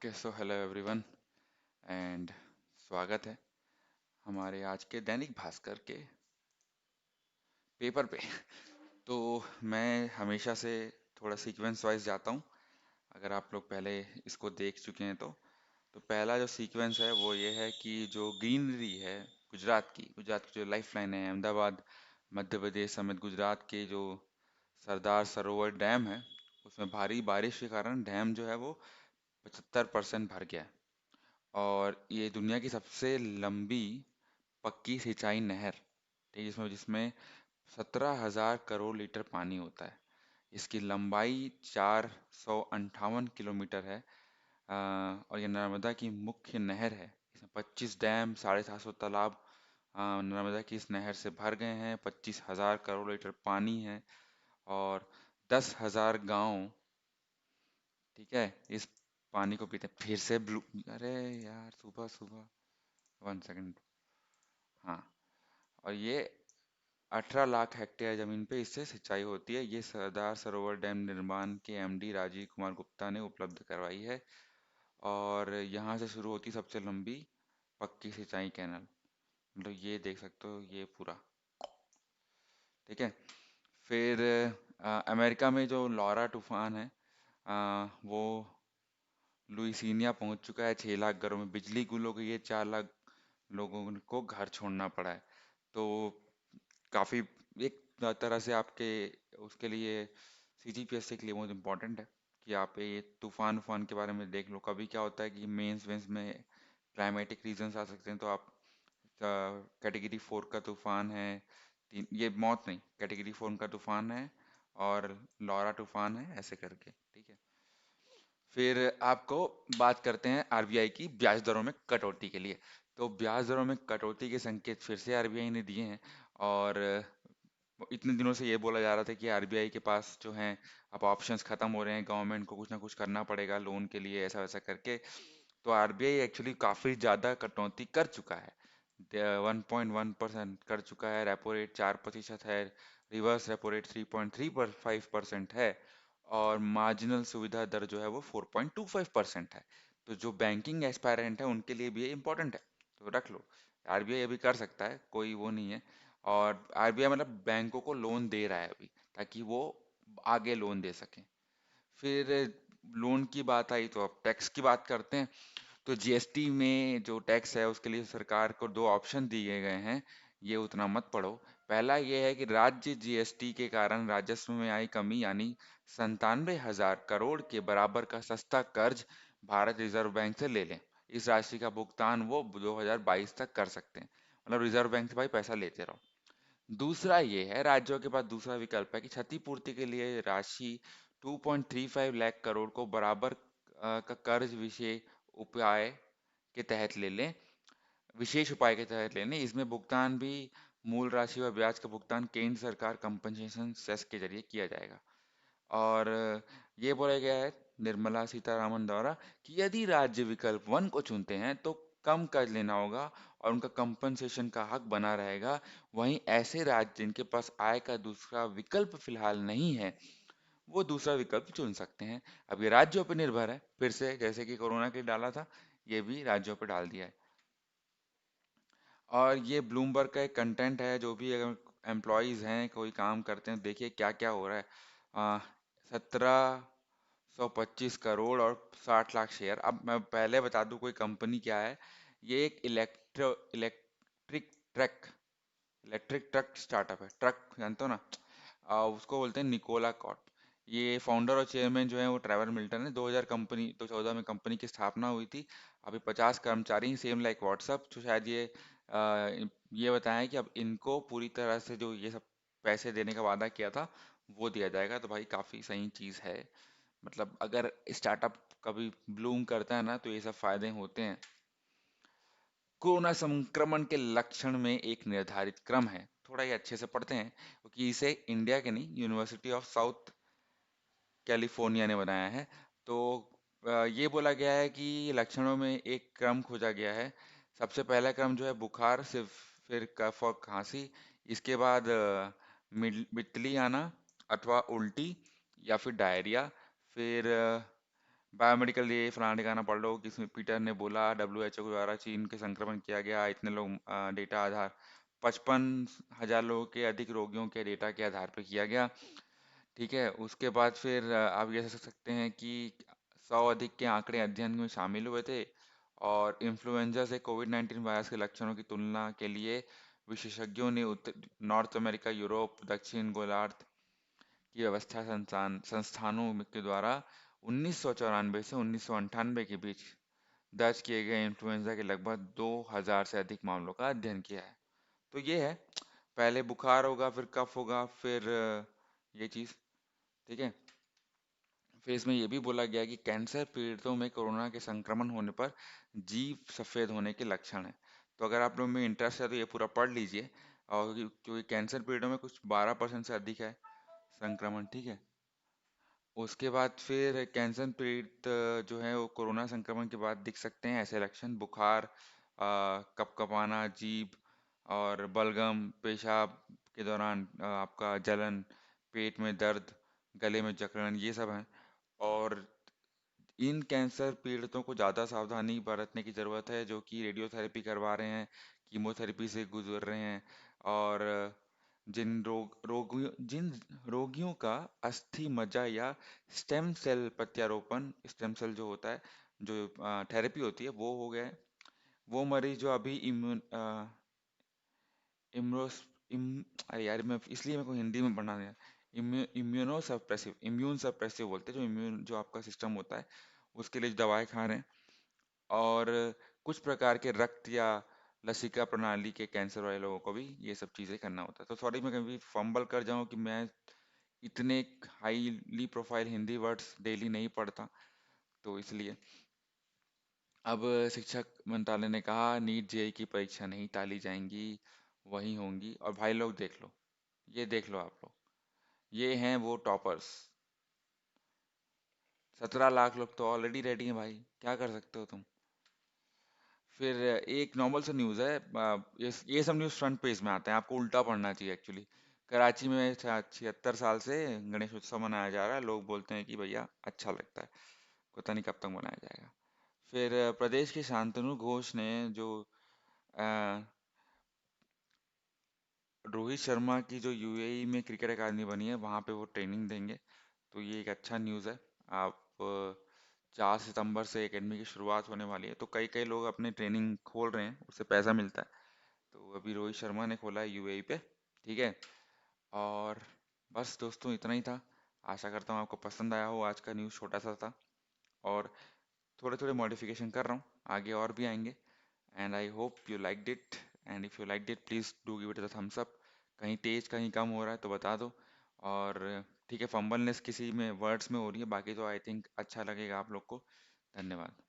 Okay so hello everyone and स्वागत है हमारे आज के दैनिक भास्कर के पेपर पे। तो मैं हमेशा से थोड़ा सीक्वेंस वाइज जाता हूँ। अगर आप लोग पहले इसको देख चुके हैं तो पहला जो सीक्वेंस है वो ये है कि जो ग्रीनरी है गुजरात की जो लाइफ लाइन है अहमदाबाद मध्य प्रदेश समेत गुजरात के जो सरदार सरोवर डैम है उसमें भारी बारिश के कारण डैम जो है वो 75% भर गया है। और ये दुनिया की सबसे लंबी पक्की सिंचाई नहर, ठीक है, जिसमें जिसमें 17,000 करोड़ लीटर पानी होता है। इसकी लंबाई 458 किलोमीटर है। और ये नर्मदा की मुख्य नहर है। इसमें 25 डैम 750 तालाब नर्मदा की इस नहर से भर गए हैं। 25,000 करोड़ लीटर पानी है और 10,000 गांव, ठीक है, इस पानी को पीते हैं। फिर से ब्लू, अरे यार सुबह सुबह, 1 सेकंड। हाँ, और ये 18 लाख हेक्टेयर जमीन पे इससे सिंचाई होती है। ये सरदार सरोवर डैम निर्माण के एमडी राजीव कुमार गुप्ता ने उपलब्ध करवाई है। और यहाँ से शुरू होती सबसे लंबी पक्की सिंचाई कैनल। मतलब ये देख सकते हो ये पूरा, ठीक है। फिर अमेरिका में जो लॉरा तूफान है, वो लुइसिनिया पहुंच चुका है। 6 लाख घरों में बिजली गुल हो गई है। 4 लाख लोगों को घर छोड़ना पड़ा है। तो काफी एक तरह से आपके उसके लिए सीजीपीएससी के लिए बहुत इम्पोर्टेंट है कि आप ये तूफान उफान के बारे में देख लो। कभी क्या होता है कि मेंस वेंस में क्लाइमेटिक रीजंस आ सकते हैं, तो आप कैटेगरी 4 का तूफान है। ये मौत नहीं, कैटेगरी 4 का तूफान है और लॉरा तूफान है, ऐसे करके, ठीक है। फिर आपको बात करते हैं आरबीआई की ब्याज दरों में कटौती के लिए। तो ब्याज दरों में कटौती के संकेत फिर से आरबीआई ने दिए हैं। और इतने दिनों से ये बोला जा रहा था कि आरबीआई के पास जो है अब ऑप्शंस खत्म हो रहे हैं, गवर्नमेंट को कुछ ना कुछ करना पड़ेगा लोन के लिए, ऐसा वैसा करके। तो आरबीआई एक्चुअली काफी ज्यादा कटौती कर चुका है। 1.1% कर चुका है। रेपो रेट 4% है। रिवर्स रेपो रेट 3.35% है। और मार्जिनल सुविधा दर जो है वो 4.25% है। तो जो बैंकिंग एस्पायरेंट है उनके लिए भी ये इम्पोर्टेंट है, तो रख लो। आरबीआई अभी कर सकता है, कोई वो नहीं है। और आरबीआई मतलब बैंकों को लोन दे रहा है अभी, ताकि वो आगे लोन दे सकें। फिर लोन की बात आई तो अब टैक्स की बात करते हैं। तो जीएसटी में जो टैक्स है उसके लिए सरकार को दो ऑप्शन दिए गए हैं। ये उतना मत पढ़ो। पहला ये है कि राज्य जीएसटी के कारण राजस्व में आई कमी, यानी 97,000 करोड़ के बराबर का सस्ता कर्ज भारत रिजर्व बैंक से ले लें। इस राशि का भुगतान वो 2022 तक कर सकते हैं। मतलब रिजर्व बैंक से भाई पैसा लेते रहो। दूसरा ये है, राज्यों के पास दूसरा विकल्प है कि क्षतिपूर्ति के लिए राशि 2.35 लाख करोड़ को बराबर का कर्ज उपाय के तहत ले लें विशेष उपाय के तहत ले लें। इसमें भुगतान भी मूल राशि और ब्याज का भुगतान केंद्र सरकार कंपनसेशन सेस के जरिए किया जाएगा। और ये बोला गया है निर्मला सीतारामन द्वारा कि यदि राज्य विकल्प 1 को चुनते हैं तो कम कर्ज लेना होगा और उनका कंपनसेशन का हक बना रहेगा। वहीं ऐसे राज्य जिनके पास आय का दूसरा विकल्प फिलहाल नहीं है, वो दूसरा विकल्प चुन सकते हैं। अब ये राज्यों पर निर्भर है। फिर से जैसे कि कोरोना के लिए डाला था, ये भी राज्यों पर डाल दिया है। और ये ब्लूमबर्ग का एक कंटेंट है, जो भी अगर एम्प्लॉयज हैं कोई काम करते हैं, देखिए क्या क्या हो रहा है। 1725 करोड़ और 60 लाख शेयर। अब मैं पहले बता दूं कोई कंपनी क्या है। ये एक electric truck electric truck startup है। ट्रक जानते हो ना, उसको बोलते हैं निकोला कॉर्प। ये फाउंडर और चेयरमैन जो है वो ट्रेवर मिल्टन है। 2014 में कंपनी की स्थापना हुई थी। अभी 50 कर्मचारी, सेम लाइक व्हाट्सअप। तो शायद ये बताएं कि अब इनको पूरी तरह से जो ये सब पैसे देने का वादा किया था वो दिया जाएगा। तो भाई काफी सही चीज है। मतलब अगर स्टार्टअप कभी ब्लूम करता है ना तो ये सब फायदे होते हैं। कोरोना संक्रमण के लक्षण में एक निर्धारित क्रम है। थोड़ा ये अच्छे से पढ़ते हैं क्योंकि इसे इंडिया के नहीं, यूनिवर्सिटी ऑफ साउथ कैलिफोर्निया ने बनाया है। तो ये बोला गया है कि लक्षणों में एक क्रम खोजा गया है। सबसे पहला क्रम जो है बुखार, सिर्फ फिर कफ और खांसी। इसके बाद मितली आना अथवा उल्टी या फिर डायरिया। फिर बायोमेडिकल ये फलाना ठिकाना पढ़ लो कि इसमें पीटर ने बोला WHO के द्वारा चीन के संक्रमण किया गया, इतने लोग डेटा आधार 55,000 लोगों के अधिक रोगियों के डेटा के आधार पर किया गया। ठीक है, उसके बाद फिर आप ये सोच सकते हैं कि 100 अधिक के आंकड़े अध्ययन में शामिल हुए थे, और इन्फ्लुएंजा से कोविड-19 वायरस के लक्षणों की तुलना के लिए विशेषज्ञों ने उत्तर नॉर्थ अमेरिका, यूरोप, दक्षिण गोलार्ध की व्यवस्था संस्थानों के द्वारा 1994 से 1998 के बीच दर्ज किए गए इन्फ्लुएंजा के लगभग 2000 से अधिक मामलों का अध्ययन किया है। तो ये है, पहले बुखार होगा, फिर कफ होगा, फिर ये चीज़। ठीक है, फिर इसमें ये भी बोला गया कि कैंसर पीड़ितों में कोरोना के संक्रमण होने पर जीभ सफ़ेद होने के लक्षण हैं। तो अगर आप लोग में इंटरेस्ट है तो ये पूरा पढ़ लीजिए, और क्योंकि कैंसर पीड़ितों में कुछ 12% से अधिक है संक्रमण। ठीक है, उसके बाद फिर कैंसर पीड़ित जो है वो कोरोना संक्रमण के बाद दिख सकते हैं ऐसे लक्षण: बुखार, कपकपाना, जीभ और बलगम, पेशाब के दौरान आपका जलन, पेट में दर्द, गले में जकड़न, ये सब हैं। और इन कैंसर पीड़ितों को ज़्यादा सावधानी बरतने की ज़रूरत है, जो कि रेडियोथेरेपी करवा रहे हैं, कीमोथेरेपी से गुजर रहे हैं, और जिन रोगियों का अस्थि मज्जा या स्टेम सेल प्रत्यारोपण, स्टेम सेल जो होता है, जो थेरेपी होती है, वो हो गया है। वो मरीज जो अभी इम्यूनोस इम अरे यार, मैं इसलिए मेरे को हिंदी में पढ़ना है। इम्यूनो सप्रेसिव, इम्यून सप्रेसिव बोलते हैं, जो इम्यून जो आपका सिस्टम होता है उसके लिए दवाएं खा रहे हैं। और कुछ प्रकार के रक्त या लसिका प्रणाली के कैंसर वाले लोगों को भी ये सब चीज़ें करना होता है। तो सॉरी मैं कभी फंबल कर जाऊं कि मैं इतने highly profile Hindi words daily नहीं पढ़ता, तो इसलिए। अब शिक्षा मंत्रालय ने कहा नीट जेई की परीक्षा नहीं टाली जाएंगी, वही होंगी। और भाई लोग देख लो, ये देख लो आप लोग, ये हैं वो टॉपर्स। 17 लाख लोग तो ऑलरेडी रेडी हैं भाई, क्या कर सकते हो तुम। फिर एक नॉर्मल सा न्यूज़ है, ये सब न्यूज़ फ्रंट पेज में आते हैं, आपको उल्टा पढ़ना चाहिए एक्चुअली। कराची में 76 साल से गणेश उत्सव मनाया जा रहा है, लोग बोलते हैं कि भैया अच्छा लगता है, पता नहीं कब तक मनाया जाएगा। फिर प्रदेश के शांतनु घोष ने जो अ, रोहित शर्मा की जो यूएई में क्रिकेट अकादमी बनी है वहाँ पे वो ट्रेनिंग देंगे, तो ये एक अच्छा न्यूज़ है। आप 4 सितंबर से एकेडमी की शुरुआत होने वाली है, तो कई कई लोग अपनी ट्रेनिंग खोल रहे हैं, उससे पैसा मिलता है। तो अभी रोहित शर्मा ने खोला है यूएई पे। ठीक है, और बस दोस्तों इतना ही था। आशा करता हूँ आपको पसंद आया हो, आज का न्यूज़ छोटा सा था, और थोड़े थोड़े मॉडिफिकेशन कर रहा हूँ, आगे और भी आएंगे। And I hope you like it, and if you like it please do give it the thumbs up. कहीं तेज कहीं कम हो रहा है तो बता दो। और ठीक है, फंबलनेस किसी में वर्ड्स में हो रही है, बाकी तो आई थिंक अच्छा लगेगा आप लोग को। धन्यवाद।